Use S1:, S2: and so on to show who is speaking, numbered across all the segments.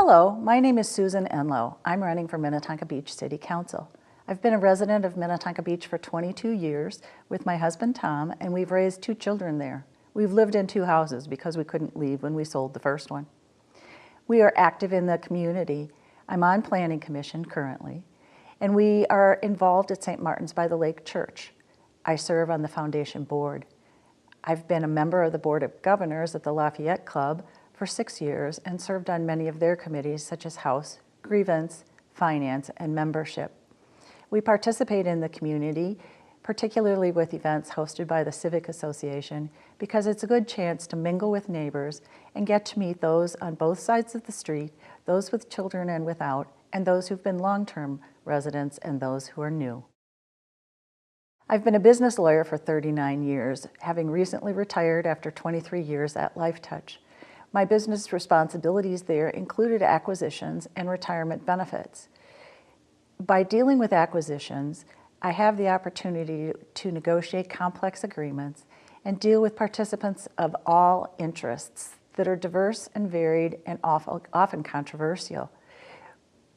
S1: Hello, my name is Susan Enlow. I'm running for Minnetonka Beach City Council. I've been a resident of Minnetonka Beach for 22 years with my husband Tom, and we've raised 2 children there. We've lived in 2 houses because we couldn't leave when we sold the first one. We are active in the community. I'm on Planning Commission currently, and we are involved at St. Martin's by the Lake Church. I serve on the foundation board. I've been a member of the Board of Governors at the Lafayette Club for 6 years and served on many of their committees such as House, Grievance, Finance, and Membership. We participate in the community, particularly with events hosted by the Civic Association, because it's a good chance to mingle with neighbors and get to meet those on both sides of the street, those with children and without, and those who've been long-term residents and those who are new. I've been a business lawyer for 39 years, having recently retired after 23 years at LifeTouch. My business responsibilities there included acquisitions and retirement benefits. By dealing with acquisitions, I have the opportunity to negotiate complex agreements and deal with participants of all interests that are diverse and varied and often controversial.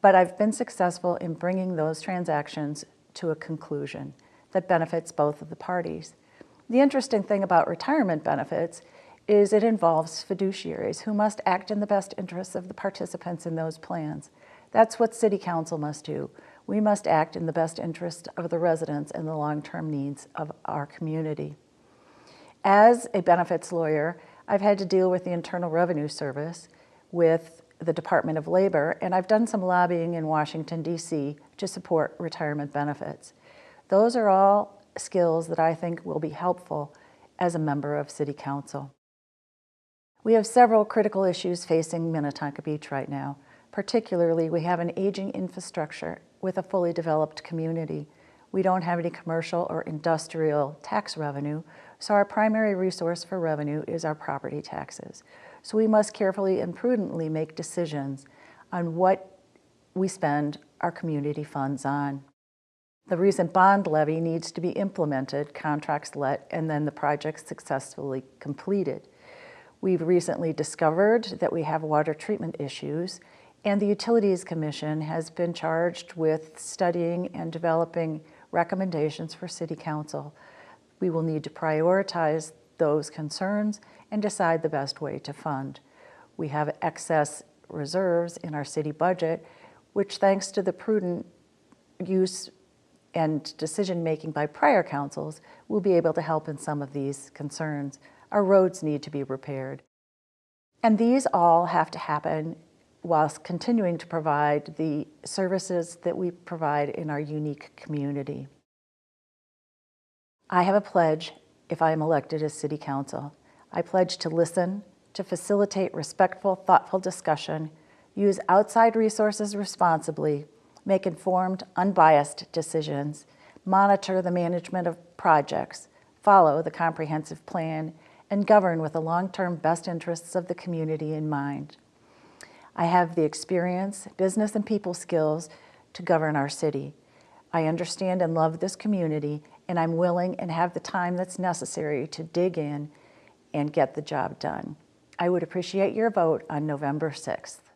S1: But I've been successful in bringing those transactions to a conclusion that benefits both of the parties. The interesting thing about retirement benefits is it involves fiduciaries who must act in the best interests of the participants in those plans. That's what City Council must do. We must act in the best interest of the residents and the long-term needs of our community. As a benefits lawyer, I've had to deal with the Internal Revenue Service, with the Department of Labor, and I've done some lobbying in Washington, D.C. to support retirement benefits. Those are all skills that I think will be helpful as a member of City Council. We have several critical issues facing Minnetonka Beach right now. Particularly, we have an aging infrastructure with a fully developed community. We don't have any commercial or industrial tax revenue, so our primary resource for revenue is our property taxes. So we must carefully and prudently make decisions on what we spend our community funds on. The recent bond levy needs to be implemented, contracts let, and then the project successfully completed. We've recently discovered that we have water treatment issues, and the Utilities Commission has been charged with studying and developing recommendations for City Council. We will need to prioritize those concerns and decide the best way to fund. We have excess reserves in our city budget, which, thanks to the prudent use and decision-making by prior councils, will be able to help in some of these concerns. Our roads need to be repaired. And these all have to happen whilst continuing to provide the services that we provide in our unique community. I have a pledge if I am elected as City Council. I pledge to listen, to facilitate respectful, thoughtful discussion, use outside resources responsibly, make informed, unbiased decisions, monitor the management of projects, follow the comprehensive plan, and govern with the long-term best interests of the community in mind. I have the experience, business and people skills to govern our city. I understand and love this community, and I'm willing and have the time that's necessary to dig in and get the job done. I would appreciate your vote on November 6th.